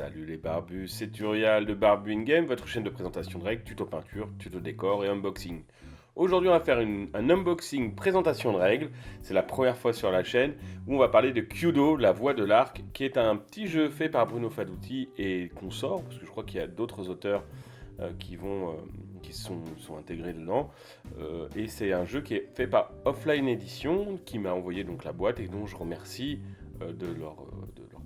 Salut les barbus, c'est Turial de Barbu in Game, votre chaîne de présentation de règles, tuto peinture, tuto décor et unboxing. Aujourd'hui on va faire un unboxing présentation de règles, c'est la première fois sur la chaîne où on va parler de Kyudo, la voix de l'arc, qui est un petit jeu fait par Bruno Fadouti et qu'on sort, parce que je crois qu'il y a d'autres auteurs qui sont intégrés dedans. Et c'est un jeu qui est fait par Offline Edition, qui m'a envoyé donc la boîte et dont je remercie de leur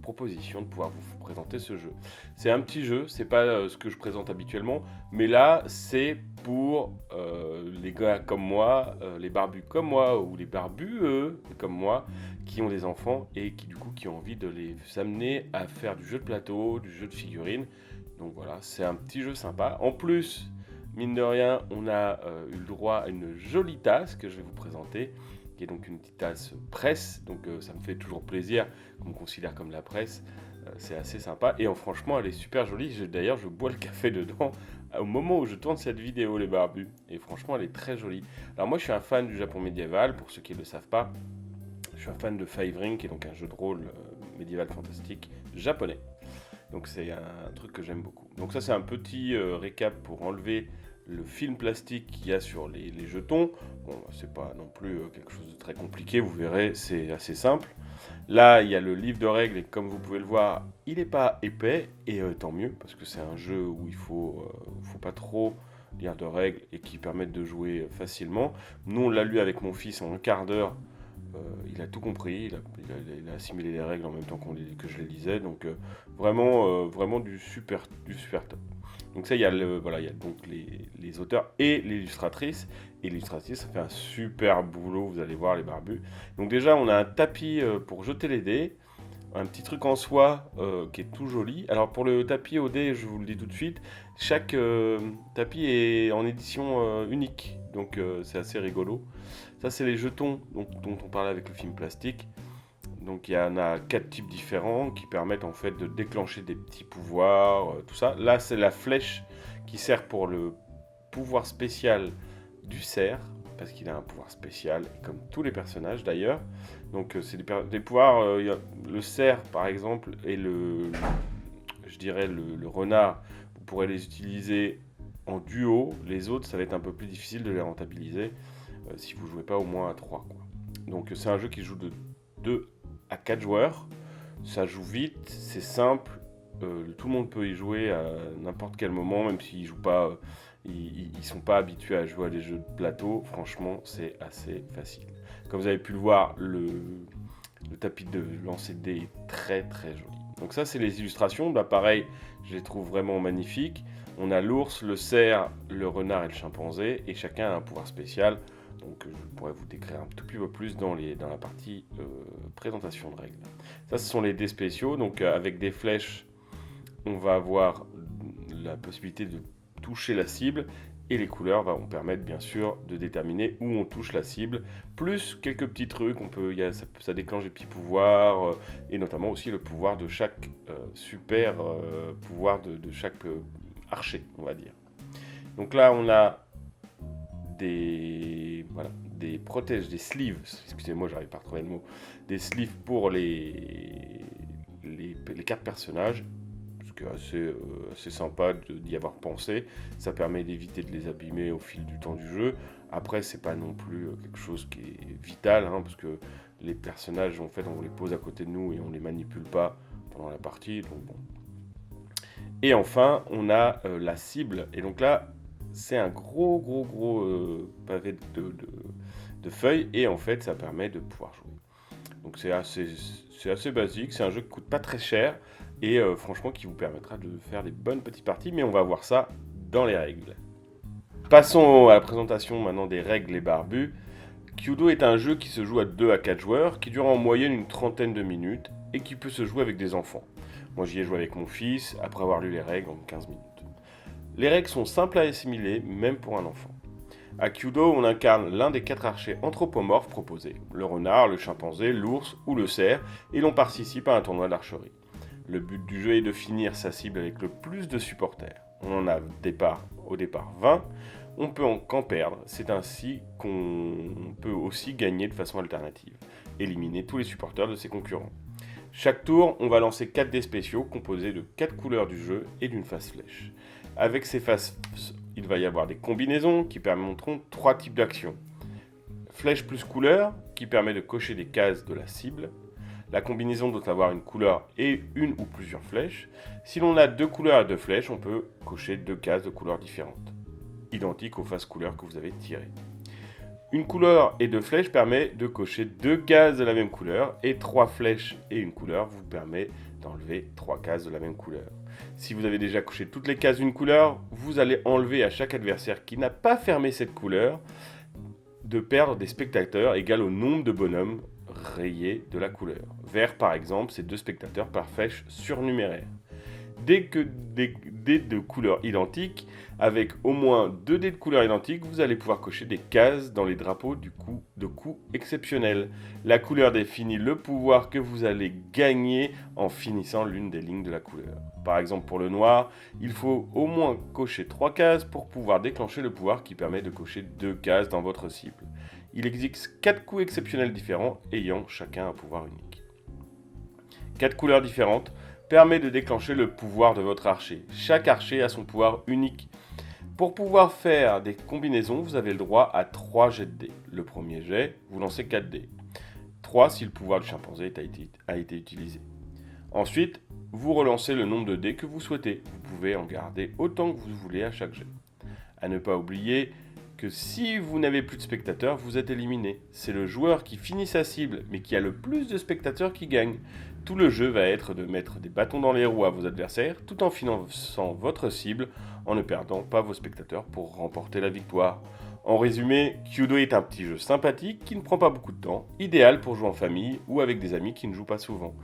proposition de pouvoir vous présenter ce jeu. C'est un petit jeu, c'est pas ce que je présente habituellement, mais là c'est pour les gars comme moi, les barbus comme moi, ou les barbus comme moi, qui ont des enfants et qui du coup qui ont envie de les amener à faire du jeu de plateau, du jeu de figurines. Donc voilà, c'est un petit jeu sympa. En plus, mine de rien, on a eu le droit à une jolie tasse que je vais vous présenter, qui est donc une petite tasse presse. Donc ça me fait toujours plaisir qu'on me considère comme la presse. C'est assez sympa. Et franchement, elle est super jolie. D'ailleurs, je bois le café dedans au moment où je tourne cette vidéo, les barbus. Et franchement, elle est très jolie. Alors moi, je suis un fan du Japon médiéval, pour ceux qui ne le savent pas. Je suis un fan de Five Ring, qui est donc un jeu de rôle médiéval fantastique japonais. Donc c'est un truc que j'aime beaucoup. Donc ça c'est un petit récap pour enlever le film plastique qu'il y a sur les jetons. Bon, c'est pas non plus quelque chose de très compliqué, vous verrez, c'est assez simple. Là, il y a le livre de règles et comme vous pouvez le voir, il n'est pas épais et tant mieux parce que c'est un jeu où faut pas trop lire de règles et qui permettent de jouer facilement. Nous, on l'a lu avec mon fils en un quart d'heure. Il a tout compris, il a assimilé les règles en même temps que je les lisais, donc vraiment du super top. Donc ça, voilà, il y a donc les auteurs et l'illustratrice, et l'illustratrice, ça fait un super boulot, vous allez voir les barbus. Donc déjà, on a un tapis pour jeter les dés, un petit truc en soie qui est tout joli. Alors pour le tapis au dés, je vous le dis tout de suite, chaque tapis est en édition unique, donc c'est assez rigolo. Ça, c'est les jetons dont on parlait avec le film plastique. Donc il y en a 4 types différents qui permettent en fait de déclencher des petits pouvoirs, tout ça. Là, c'est la flèche qui sert pour le pouvoir spécial du cerf, parce qu'il a un pouvoir spécial, comme tous les personnages d'ailleurs. Donc c'est des pouvoirs, le cerf par exemple, et je dirais le renard, vous pourrez les utiliser en duo. Les autres, ça va être un peu plus difficile de les rentabiliser si vous ne jouez pas au moins à 3. Quoi. Donc c'est un jeu qui joue de 2 à 4 joueurs. Ça joue vite, c'est simple. Tout le monde peut y jouer à n'importe quel moment, même s'ils jouent pas, ils sont pas habitués à jouer à des jeux de plateau. Franchement, c'est assez facile. Comme vous avez pu le voir, le tapis de lancer de dés est très très joli. Donc ça, c'est les illustrations. Bah, pareil, je les trouve vraiment magnifiques. On a l'ours, le cerf, le renard et le chimpanzé, et chacun a un pouvoir spécial. Donc je pourrais vous décrire un tout petit peu plus dans la partie présentation de règles. Ça, ce sont les dés spéciaux. Donc avec des flèches, on va avoir la possibilité de toucher la cible. Et les couleurs vont permettre bien sûr de déterminer où on touche la cible. Plus quelques petits trucs, ça déclenche des petits pouvoirs. Et notamment aussi le pouvoir de chaque super pouvoir de chaque archer, on va dire. Donc là, on a des protèges, des sleeves, excusez-moi, j'arrive pas à retrouver le mot, des sleeves pour les cartes personnages, ce qui est assez sympa d'y avoir pensé. Ça permet d'éviter de les abîmer au fil du temps du jeu. Après, c'est pas non plus quelque chose qui est vital, hein, parce que les personnages, en fait, on les pose à côté de nous et on les manipule pas pendant la partie, donc bon. Et enfin, on a la cible, et donc là, c'est un gros pavé de feuilles et en fait ça permet de pouvoir jouer. Donc c'est assez basique, c'est un jeu qui coûte pas très cher et franchement qui vous permettra de faire des bonnes petites parties, mais on va voir ça dans les règles. Passons à la présentation maintenant des règles les barbus. Kyudo est un jeu qui se joue à 2 à 4 joueurs, qui dure en moyenne une trentaine de minutes et qui peut se jouer avec des enfants. Moi j'y ai joué avec mon fils après avoir lu les règles en 15 minutes. Les règles sont simples à assimiler, même pour un enfant. À Kyudo, on incarne l'un des 4 archers anthropomorphes proposés, le renard, le chimpanzé, l'ours ou le cerf, et l'on participe à un tournoi d'archerie. Le but du jeu est de finir sa cible avec le plus de supporters. On en a au départ 20, on peut qu'en perdre, c'est ainsi qu'on peut aussi gagner de façon alternative, éliminer tous les supporters de ses concurrents. Chaque tour, on va lancer 4 dés spéciaux composés de 4 couleurs du jeu et d'une face flèche. Avec ces faces, il va y avoir des combinaisons qui permettront 3 types d'actions. Flèche plus couleur, qui permet de cocher des cases de la cible. La combinaison doit avoir une couleur et une ou plusieurs flèches. Si l'on a 2 couleurs et 2 flèches, on peut cocher 2 cases de couleurs différentes, identiques aux faces couleurs que vous avez tirées. Une couleur et 2 flèches permet de cocher 2 cases de la même couleur, et 3 flèches et une couleur vous permet d'enlever 3 cases de la même couleur. Si vous avez déjà coché toutes les cases d'une couleur, vous allez enlever à chaque adversaire qui n'a pas fermé cette couleur de perdre des spectateurs égal au nombre de bonhommes rayés de la couleur. Vert par exemple, c'est 2 spectateurs par flèche surnuméraire. Dès que des dés de couleurs identiques, avec au moins 2 dés de couleurs identiques, vous allez pouvoir cocher des cases dans les drapeaux de coups exceptionnels. La couleur définit le pouvoir que vous allez gagner en finissant l'une des lignes de la couleur. Par exemple pour le noir, il faut au moins cocher 3 cases pour pouvoir déclencher le pouvoir qui permet de cocher 2 cases dans votre cible. Il existe 4 coups exceptionnels différents ayant chacun un pouvoir unique. 4 couleurs différentes permet de déclencher le pouvoir de votre archer. Chaque archer a son pouvoir unique. Pour pouvoir faire des combinaisons, vous avez le droit à 3 jets de dés. Le premier jet, vous lancez 4 dés. 3 si le pouvoir du chimpanzé a été utilisé. Ensuite, vous relancez le nombre de dés que vous souhaitez. Vous pouvez en garder autant que vous voulez à chaque jet. À ne pas oublier que si vous n'avez plus de spectateurs, vous êtes éliminé. C'est le joueur qui finit sa cible, mais qui a le plus de spectateurs qui gagne. Tout le jeu va être de mettre des bâtons dans les roues à vos adversaires, tout en finançant votre cible, en ne perdant pas vos spectateurs pour remporter la victoire. En résumé, Kudo est un petit jeu sympathique qui ne prend pas beaucoup de temps, idéal pour jouer en famille ou avec des amis qui ne jouent pas souvent.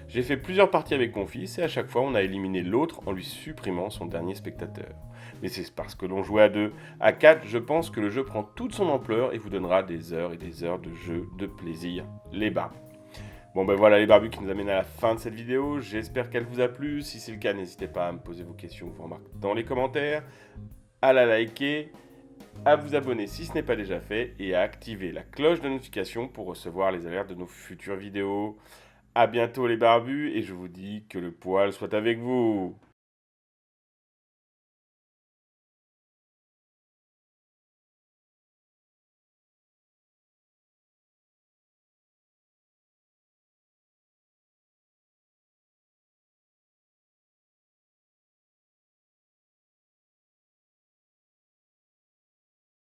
J'ai fait plusieurs parties avec mon fils et à chaque fois on a éliminé l'autre en lui supprimant son dernier spectateur. Mais c'est parce que l'on jouait à 2. À 4, je pense que le jeu prend toute son ampleur et vous donnera des heures et des heures de jeu de plaisir. Les barbus. Bon ben voilà les barbus qui nous amènent à la fin de cette vidéo. J'espère qu'elle vous a plu. Si c'est le cas, n'hésitez pas à me poser vos questions ou vos remarques dans les commentaires, à la liker, à vous abonner si ce n'est pas déjà fait et à activer la cloche de notification pour recevoir les alertes de nos futures vidéos. A bientôt les barbus et je vous dis que le poil soit avec vous.